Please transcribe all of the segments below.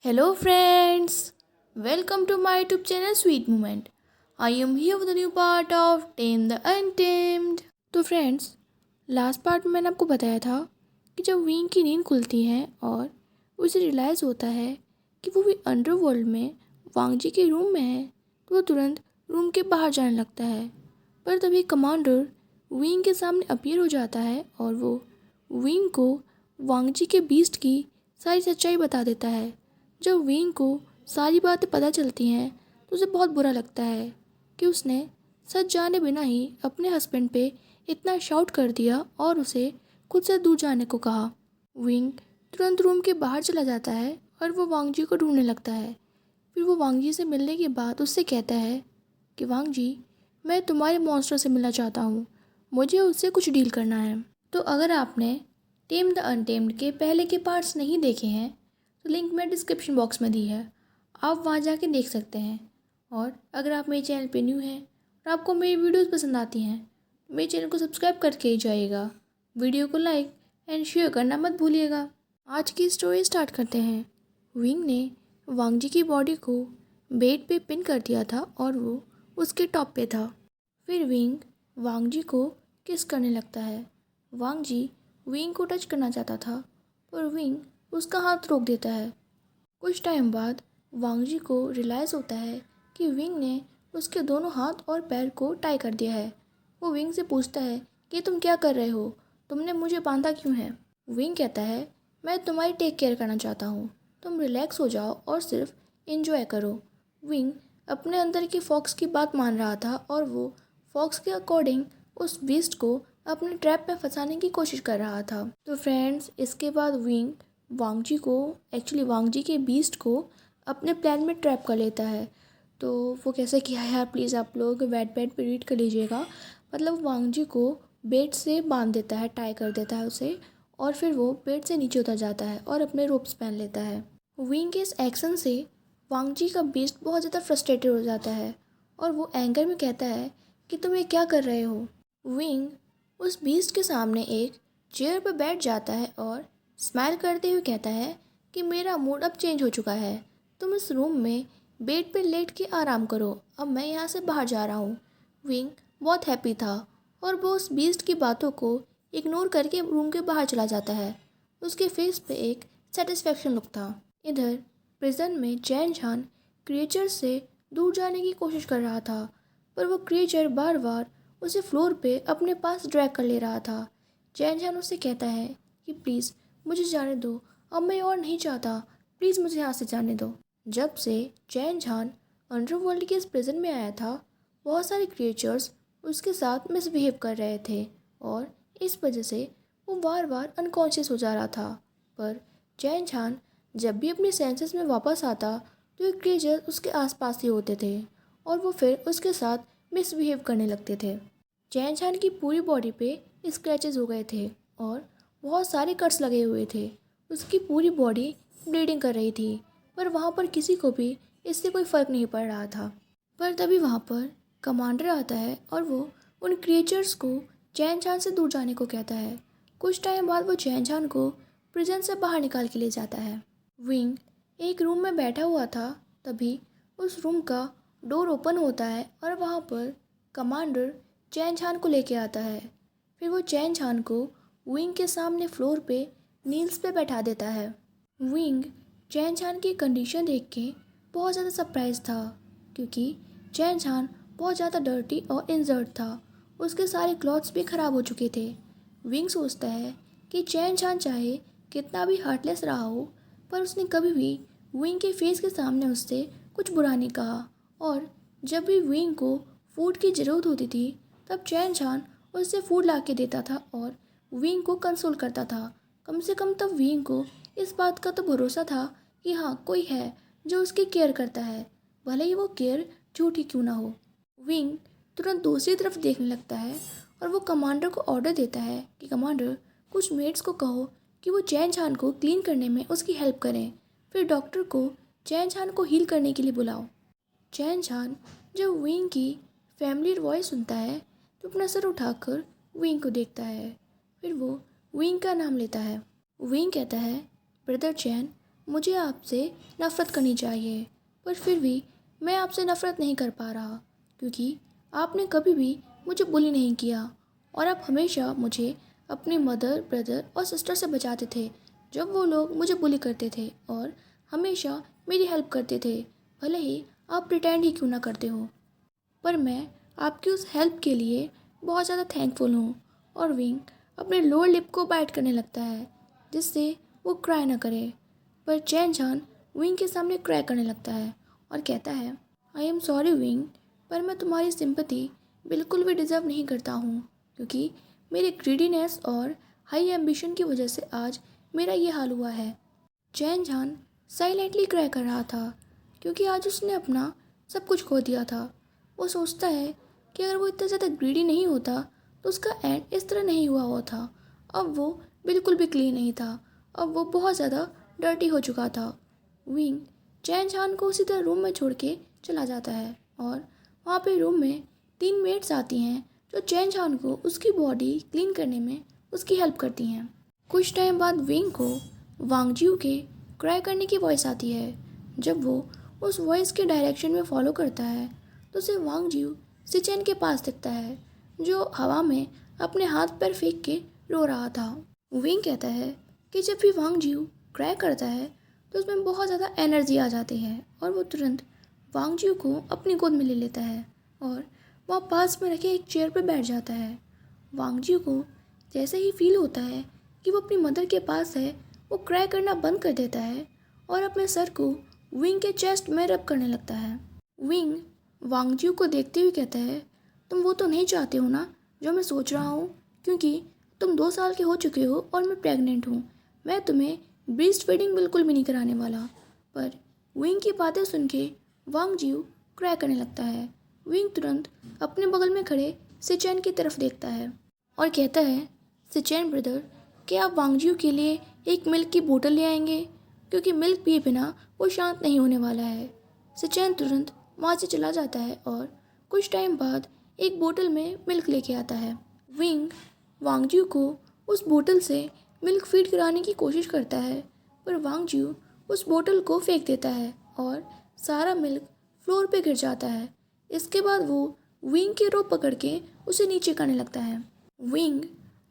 Hello friends, welcome to my YouTube channel Sweet Moment. I am here with a new part of Tame the Untamed. तो friends, last part में मैंने आपको बताया था कि जब विंग की नींद खुलती है और उसे रियलाइज़ होता है कि वो भी अंडरवर्ल्ड में वांगजी के रूम में है, तो वो तुरंत रूम के बाहर जाने लगता है। पर तभी कमांडर विंग के सामने अपीयर हो जाता है और वो विंग को वांगजी के बीस्ट की सारी सच्चाई बता देता है। जब विंग को सारी बातें पता चलती हैं तो उसे बहुत बुरा लगता है कि उसने सच जाने बिना ही अपने हस्बैंड पे इतना शाउट कर दिया और उसे खुद से दूर जाने को कहा। विंग तुरंत रूम के बाहर चला जाता है और वो वांगजी को ढूंढने लगता है। फिर वो वांगजी से मिलने के बाद उससे कहता है कि वांगजी, मैं तुम्हारे मॉन्स्टर से मिलना चाहता हूँ, मुझे उससे कुछ डील करना है। तो अगर आपने टेम द अनटेम्ड के पहले के पार्ट्स नहीं देखे हैं तो लिंक मैं डिस्क्रिप्शन बॉक्स में दी है, आप वहाँ जाके देख सकते हैं। और अगर आप मेरे चैनल पे न्यू हैं और आपको मेरी वीडियोस पसंद आती हैं तो मेरे चैनल को सब्सक्राइब करके ही जाइएगा, वीडियो को लाइक एंड शेयर करना मत भूलिएगा। आज की स्टोरी स्टार्ट करते हैं। विंग ने वांगजी की बॉडी को बेड पे पिन कर दिया था और वो उसके टॉप पे था। फिर विंग वांगजी को किस करने लगता है। वांगजी विंग को टच करना चाहता था पर विंग उसका हाथ रोक देता है। कुछ टाइम बाद वांगजी को रियलाइज़ होता है कि विंग ने उसके दोनों हाथ और पैर को टाई कर दिया है। वो विंग से पूछता है कि तुम क्या कर रहे हो, तुमने मुझे बांधा क्यों है। विंग कहता है, मैं तुम्हारी टेक केयर करना चाहता हूँ, तुम रिलैक्स हो जाओ और सिर्फ एंजॉय करो। विंग अपने अंदर की फॉक्स की बात मान रहा था और वो फॉक्स के अकॉर्डिंग उस बीस्ट को अपने ट्रैप में फंसाने की कोशिश कर रहा था। तो फ्रेंड्स, इसके बाद विंग वांगजी के बीस्ट को अपने प्लान में ट्रैप कर लेता है। तो वो कैसे किया है यार, प्लीज़ आप लोग वेट पे रीड कर लीजिएगा। मतलब वांगजी को बेड से बांध देता है, टाई कर देता है उसे, और फिर वो बेड से नीचे उतर जाता है और अपने रोप्स पहन लेता है। विंग के इस एक्शन से वांगजी का बीस्ट बहुत ज़्यादा फ्रस्ट्रेटेड हो जाता है और वो एंगर में कहता है कि तुम ये क्या कर रहे हो। विंग उस बीस्ट के सामने एक चेयर पर बैठ जाता है और स्माइल करते हुए कहता है कि मेरा मूड अब चेंज हो चुका है, तुम इस रूम में बेड पर लेट के आराम करो, अब मैं यहाँ से बाहर जा रहा हूँ। विंग बहुत हैप्पी था और वो उस बीस्ट की बातों को इग्नोर करके रूम के बाहर चला जाता है। उसके फेस पे एक सेटिस्फेक्शन लुक था। इधर प्रिजन में चैन झान क्रिएचर से दूर जाने की कोशिश कर रहा था पर वो क्रिएचर बार बार उसे फ्लोर पे अपने पास ड्रैग कर ले रहा था। चैन झान उससे कहता है कि प्लीज़ मुझे जाने दो, अब मैं और नहीं चाहता, प्लीज़ मुझे यहाँ से जाने दो। जब से चैन झान अंडरवर्ल्ड के इस प्रिजन में आया था, बहुत सारे क्रिएचर्स उसके साथ मिसबिहेव कर रहे थे और इस वजह से वो बार बार अनकॉन्शियस हो जा रहा था। पर चैन झान जब भी अपने सेंसेस में वापस आता तो ये क्रिएचर उसके आसपास ही होते थे और वो फिर उसके साथ मिसबिहेव करने लगते थे। चैन झान की पूरी बॉडी पे स्क्रैचेस हो गए थे और बहुत सारे कट्स लगे हुए थे। उसकी पूरी बॉडी ब्लीडिंग कर रही थी पर वहाँ पर किसी को भी इससे कोई फ़र्क नहीं पड़ रहा था। पर तभी वहाँ पर कमांडर आता है और वो उन क्रिएचर्स को चैन झान से दूर जाने को कहता है। कुछ टाइम बाद वो चैन झान को प्रिजन से बाहर निकाल के ले जाता है। विंग एक रूम में बैठा हुआ था, तभी उस रूम का डोर ओपन होता है और वहाँ पर कमांडर चैन झान को लेके आता है। फिर वो चैन झान को विंग के सामने फ्लोर पे नील्स पे बैठा देता है। विंग चैन झान की कंडीशन देख के बहुत ज़्यादा सरप्राइज था क्योंकि चैन झान बहुत ज़्यादा डर्टी और इंजर्ड था, उसके सारे क्लॉथ्स भी ख़राब हो चुके थे। विंग सोचता है कि चैन झान चाहे कितना भी हार्टलेस रहा हो पर उसने कभी भी विंग के फेस के सामने उससे कुछ बुरा नहीं कहा और जब भी विंग को फूड की ज़रूरत होती थी तब चैन झान उससे फूड ला के देता था और विंग को कंसोल करता था। कम से कम तब विंग को इस बात का तो भरोसा था कि हाँ, कोई है जो उसकी केयर करता है, भले ही वो केयर झूठी क्यों ना हो। विंग तुरंत दूसरी तरफ देखने लगता है और वो कमांडर को ऑर्डर देता है कि कमांडर, कुछ मेट्स को कहो कि वो चैन झान को क्लीन करने में उसकी हेल्प करें, फिर डॉक्टर को चैन झान को हील करने के लिए बुलाओ। चैन झान जब विंग की फैमिली वॉइस सुनता है तो अपना सर उठाकर विंग को देखता है। फिर वो विंग का नाम लेता है। विंग कहता है, ब्रदर चैन, मुझे आपसे नफ़रत करनी चाहिए, पर फिर भी मैं आपसे नफ़रत नहीं कर पा रहा क्योंकि आपने कभी भी मुझे बुली नहीं किया और आप हमेशा मुझे अपने मदर, ब्रदर और सिस्टर से बचाते थे जब वो लोग मुझे बुली करते थे और हमेशा मेरी हेल्प करते थे, भले ही आप प्रिटेंड ही क्यों ना करते हो। पर मैं आपकी उस हेल्प के लिए बहुत ज़्यादा थैंकफुल हूँ। और विंग अपने लोअर लिप को बाइट करने लगता है जिससे वो क्राई ना करे। पर चैन चान विंग के सामने क्राई करने लगता है और कहता है, आई एम सॉरी विंग, पर मैं तुम्हारी सिंपैथी बिल्कुल भी डिज़र्व नहीं करता हूँ क्योंकि मेरे ग्रीडीनेस और हाई एम्बिशन की वजह से आज मेरा ये हाल हुआ है। चैन चान साइलेंटली क्राई कर रहा था क्योंकि आज उसने अपना सब कुछ खो दिया था। वो सोचता है कि अगर वो इतना ज़्यादा ग्रीडी नहीं होता तो उसका एंड इस तरह नहीं हुआ होता। अब वो बिल्कुल भी क्लीन नहीं था, अब वो बहुत ज़्यादा डर्टी हो चुका था। विंग चैन चान को उसी तरह रूम में छोड़ के चला जाता है और वहाँ पे रूम में 3 मेड्स आती हैं जो चैन चान को उसकी बॉडी क्लीन करने में उसकी हेल्प करती हैं। कुछ टाइम बाद विंग को वांगजियो के क्राई करने की वॉइस आती है। जब वो उस वॉइस के डायरेक्शन में फॉलो करता है तो उसे वांगजियो सिचेन के पास दिखता है जो हवा में अपने हाथ पैर फेंक के रो रहा था। विंग कहता है कि जब भी वांगजियो क्राई करता है तो उसमें बहुत ज़्यादा एनर्जी आ जाती है और वो तुरंत वांगजियो को अपनी गोद में ले लेता है और वहाँ पास में रखे एक चेयर पर बैठ जाता है। वांगजियो को जैसे ही फील होता है कि वो अपनी मदर के पास है, वो क्राई करना बंद कर देता है और अपने सर को विंग के चेस्ट में रब करने लगता है। विंग वांगजियो को देखते हुए कहता है, तुम वो तो नहीं चाहते हो ना जो मैं सोच रहा हूँ, क्योंकि तुम 2 साल के हो चुके हो और मैं प्रेग्नेंट हूँ। मैं तुम्हें ब्रेस्ट फीडिंग बिल्कुल भी नहीं कराने वाला। पर विंग की बातें सुन के वांगजियो क्राई करने लगता है। विंग तुरंत अपने बगल में खड़े सिचेन की तरफ देखता है और कहता है, सिचेन ब्रदर, क्या आप वांगजियो के लिए एक मिल्क की बोतल ले आएंगे, क्योंकि मिल्क पिए बिना वो शांत नहीं होने वाला है। सिचेन तुरंत वहाँ से चला जाता है और कुछ टाइम बाद एक बोतल में मिल्क लेके आता है। विंग वांगजियो को उस बोतल से मिल्क फीड कराने की कोशिश करता है, पर वांगजियो उस बोतल को फेंक देता है और सारा मिल्क फ्लोर पे गिर जाता है। इसके बाद वो विंग की रोप पकड़ के उसे नीचे करने लगता है। विंग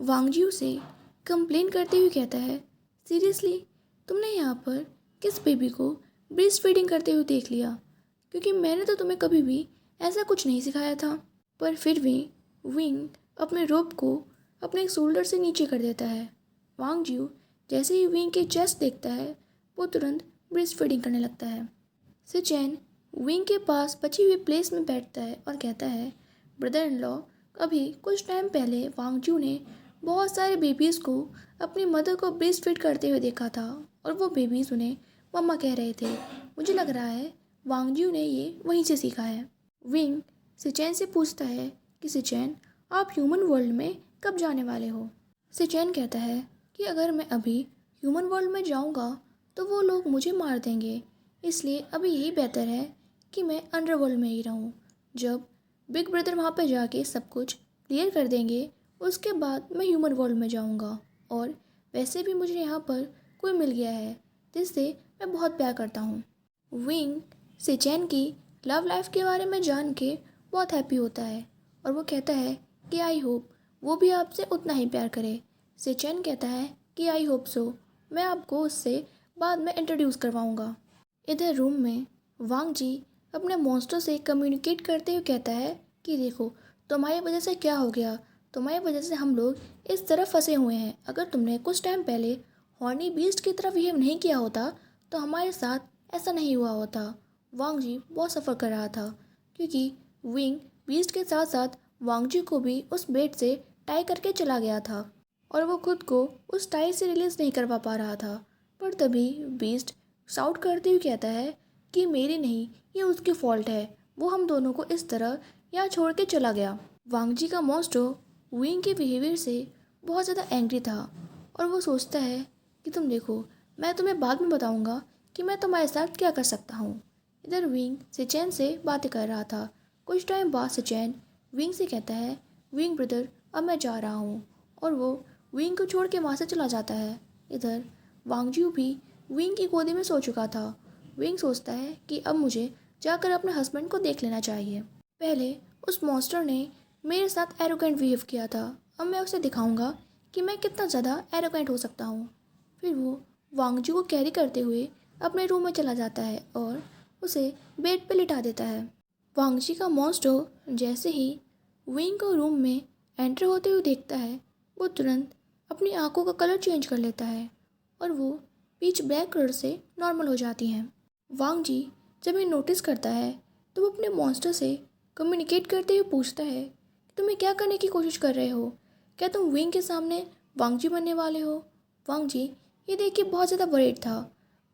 वांगजियो से कंप्लेन करते हुए कहता है, सीरियसली तुमने यहाँ पर किस बेबी को ब्रेस्ट फीडिंग करते हुए देख लिया, क्योंकि मैंने तो तुम्हें कभी भी ऐसा कुछ नहीं सिखाया था। पर फिर भी विंग अपने रोप को अपने शोल्डर से नीचे कर देता है। वांगजियो जैसे ही विंग के चेस्ट देखता है वो तुरंत ब्रेस्ट फीडिंग करने लगता है। सिचेन विंग के पास बची हुई प्लेस में बैठता है और कहता है, ब्रदर इन लॉ, अभी कुछ टाइम पहले वांगजियो ने बहुत सारे बेबीज़ को अपनी मदर को ब्रेस्ट फीड करते हुए देखा था और वो बेबीज़ उन्हें मम्मा कह रहे थे। मुझे लग रहा है वांगजियो ने ये वहीं से सीखा है। विंग सिचेन से पूछता है कि सिचेन, आप ह्यूमन वर्ल्ड में कब जाने वाले हो। सिचेन कहता है कि अगर मैं अभी ह्यूमन वर्ल्ड में जाऊंगा तो वो लोग मुझे मार देंगे, इसलिए अभी यही बेहतर है कि मैं अंडरवर्ल्ड में ही रहूं। जब बिग ब्रदर वहाँ पे जाके सब कुछ क्लियर कर देंगे उसके बाद मैं ह्यूमन वर्ल्ड में जाऊंगा। और वैसे भी मुझे यहाँ पर कोई मिल गया है जिससे मैं बहुत प्यार करता हूँ। विंग सिचेन की लव लाइफ के बारे में जान के बहुत हैप्पी होता है और वो कहता है कि आई होप वो भी आपसे उतना ही प्यार करे। सिचेन कहता है कि आई होप सो, मैं आपको उससे बाद में इंट्रोड्यूस करवाऊँगा। इधर रूम में वांगजी अपने मॉन्स्टर से कम्युनिकेट करते हुए कहता है कि देखो, तुम्हारी वजह से क्या हो गया, तुम्हारी वजह से हम लोग इस तरफ फंसे हुए हैं। अगर तुमने कुछ टाइम पहले हॉर्नी बीस्ट की तरफ बिहेव नहीं किया होता तो हमारे साथ ऐसा नहीं हुआ होता। वांगजी बहुत सफ़र कर रहा था क्योंकि विंग बीस्ट के साथ साथ वांगजी को भी उस बेड से टाई करके चला गया था और वो खुद को उस टाई से रिलीज़ नहीं करवा पा रहा था। पर तभी बीस्ट शाउट करते हुए कहता है कि मेरी नहीं, ये उसकी फॉल्ट है, वो हम दोनों को इस तरह यहाँ छोड़ के चला गया। वांगजी का मॉन्स्टर विंग के बिहेवियर से बहुत ज़्यादा एंग्री था और वो सोचता है कि तुम देखो, मैं तुम्हें बाद में बताऊंगा कि मैं तुम्हारे साथ क्या कर सकता हूँ। इधर विंग सिचेन से बातें कर रहा था। कुछ टाइम बाद सिचेन विंग से कहता है, विंग ब्रदर अब मैं जा रहा हूँ, और वो विंग को छोड़ के वहाँ से चला जाता है। इधर वांगजियो भी विंग की गोदी में सो चुका था। विंग सोचता है कि अब मुझे जाकर अपने हस्बैंड को देख लेना चाहिए। पहले उस मॉन्स्टर ने मेरे साथ एरोगेंट बिहेव किया था, अब मैं उसे दिखाऊंगा कि मैं कितना ज़्यादा एरोगेंट हो सकता हूँ। फिर वो वांगजी को कैरी करते हुए अपने रूम में चला जाता है और उसे बेड पे लिटा देता है। वांगजी का मॉन्स्टर जैसे ही विंग को रूम में एंटर होते हुए देखता है, वो तुरंत अपनी आंखों का कलर चेंज कर लेता है और वो पीच ब्लैक कलर से नॉर्मल हो जाती हैं। वांगजी जब ये नोटिस करता है तो वो अपने मॉन्स्टर से कम्युनिकेट करते हुए पूछता है कि तुम्हें क्या करने की कोशिश कर रहे हो, क्या तुम विंग के सामने वांगजी बनने वाले हो। वांगजी ये देख के बहुत ज़्यादा वरीड था,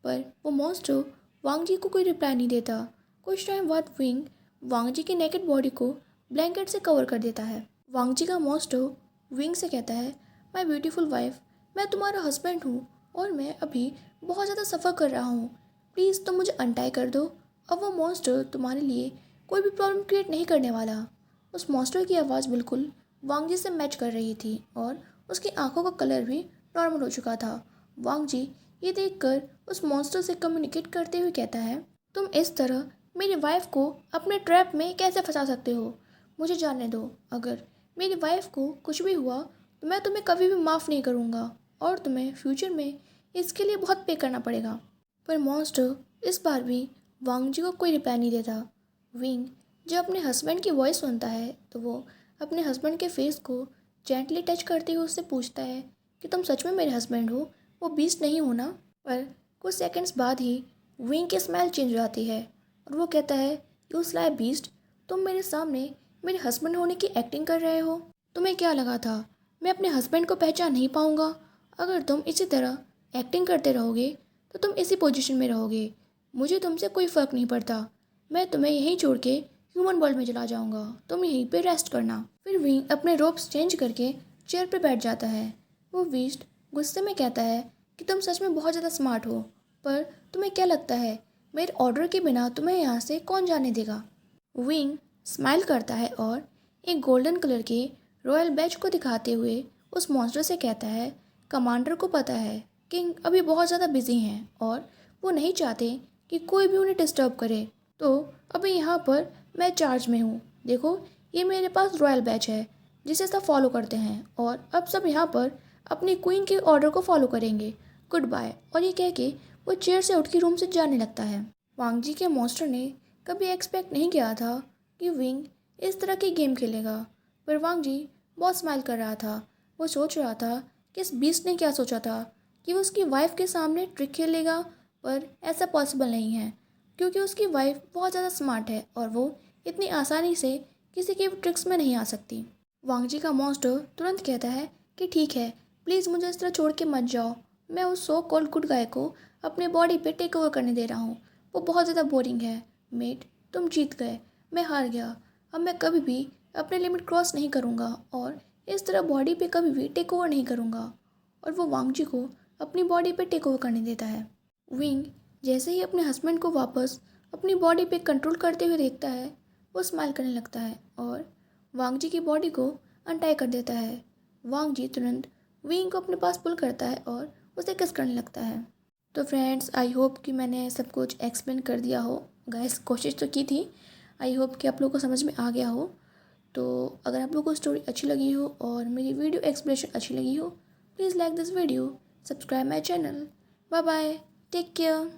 पर वो मॉन्स्टर वांगजी को कोई रिप्लाई नहीं देता। कुछ टाइम बाद विंग वांगजी की नेकेड बॉडी को ब्लैंकेट से कवर कर देता है। वांगजी का मॉन्स्टर विंग से कहता है, माय ब्यूटीफुल वाइफ, मैं तुम्हारा हस्बैंड हूँ और मैं अभी बहुत ज़्यादा सफ़र कर रहा हूँ, प्लीज़ तुम मुझे अनटाई कर दो। अब वो मॉन्स्टर तुम्हारे लिए कोई भी प्रॉब्लम क्रिएट नहीं करने वाला। उस मॉन्स्टर की आवाज़ बिल्कुल वांगजी से मैच कर रही थी और उसकी आंखों का कलर भी नॉर्मल हो चुका था। वांगजी ये देखकर उस मॉन्स्टर से कम्युनिकेट करते हुए कहता है, तुम इस तरह मेरी वाइफ को अपने ट्रैप में कैसे फंसा सकते हो। मुझे जानने दो, अगर मेरी वाइफ को कुछ भी हुआ तो मैं तुम्हें कभी भी माफ़ नहीं करूँगा और तुम्हें फ्यूचर में इसके लिए बहुत पे करना पड़ेगा। पर मॉन्स्टर इस बार भी वांगजी को कोई रिप्लाई नहीं देता। विंग जब अपने हस्बैंड की वॉइस सुनता है तो वो अपने हस्बैंड के फेस को जेंटली टच करते हुए उससे पूछता है कि तुम सच में मेरे हस्बैंड हो, वो बीस्ट नहीं हो ना। पर कुछ सेकंड्स बाद ही विंग की स्माइल चेंज हो जाती है और वो कहता है, यू स्लाई बीस्ट, तुम मेरे सामने मेरे हस्बैंड होने की एक्टिंग कर रहे हो। तुम्हें क्या लगा था मैं अपने हस्बैंड को पहचान नहीं पाऊंगा। अगर तुम इसी तरह एक्टिंग करते रहोगे तो तुम इसी पोजीशन में रहोगे। मुझे तुमसे कोई फ़र्क नहीं पड़ता। मैं तुम्हें यहीं छोड़ के ह्यूमन वर्ल्ड में चला जाऊंगा, तुम यहीं पे रेस्ट करना। फिर विंग अपने रोब्स चेंज करके चेयर पे बैठ जाता है। वो बीस्ट गुस्से में कहता है कि तुम सच में बहुत ज़्यादा स्मार्ट हो, पर तुम्हें क्या लगता है मेरे ऑर्डर के बिना तुम्हें यहाँ से कौन जाने देगा। विंग स्माइल करता है और एक गोल्डन कलर के रॉयल बैज को दिखाते हुए उस मॉन्स्टर से कहता है, कमांडर को पता है किंग अभी बहुत ज़्यादा बिजी हैं और वो नहीं चाहते कि कोई भी उन्हें डिस्टर्ब करे, तो अभी यहाँ पर मैं चार्ज में हूँ। देखो, ये मेरे पास रॉयल बैच है जिसे सब फॉलो करते हैं और अब सब यहाँ पर अपनी क्वीन के ऑर्डर को फॉलो करेंगे। Good bye. और ये कह के वो चेयर से उठ के रूम से जाने लगता है। वांगजी के मॉन्स्टर ने कभी एक्सपेक्ट नहीं किया था कि विंग इस तरह की गेम खेलेगा, पर वांगजी बहुत स्माइल कर रहा था। वो सोच रहा था कि इस बीस्ट ने क्या सोचा था कि वो उसकी वाइफ के सामने ट्रिक खेलेगा, पर ऐसा पॉसिबल नहीं है क्योंकि उसकी वाइफ बहुत ज़्यादा स्मार्ट है और वो इतनी आसानी से किसी के भी ट्रिक्स में नहीं आ सकती। वांगजी का मॉन्स्टर तुरंत कहता है कि ठीक है, प्लीज़ मुझे इस तरह छोड़ के मत जाओ। मैं उस सो कॉल्ड गुड गाय को अपने बॉडी पे टेक ओवर करने दे रहा हूँ। वो बहुत ज़्यादा बोरिंग है। मेट, तुम जीत गए, मैं हार गया। अब मैं कभी भी अपने लिमिट क्रॉस नहीं करूँगा और इस तरह बॉडी पे कभी भी टेक ओवर नहीं करूँगा। और वो वांगजी को अपनी बॉडी पे टेक ओवर करने देता है। विंग जैसे ही अपने हस्बैंड को वापस अपनी बॉडी पे कंट्रोल करते हुए देखता है, वो स्माइल करने लगता है और वांगजी की बॉडी को अनटाई कर देता है। वांगजी तुरंत विंग को अपने पास पुल करता है और उसे किस करने लगता है। तो फ्रेंड्स, आई होप कि मैंने सब कुछ एक्सप्लेन कर दिया हो। गाइस, कोशिश तो की थी। आई होप कि आप लोगों को समझ में आ गया हो। तो अगर आप लोगों को स्टोरी अच्छी लगी हो और मेरी वीडियो एक्सप्लेनेशन अच्छी लगी हो, please like this video, subscribe my channel. Bye bye, take care.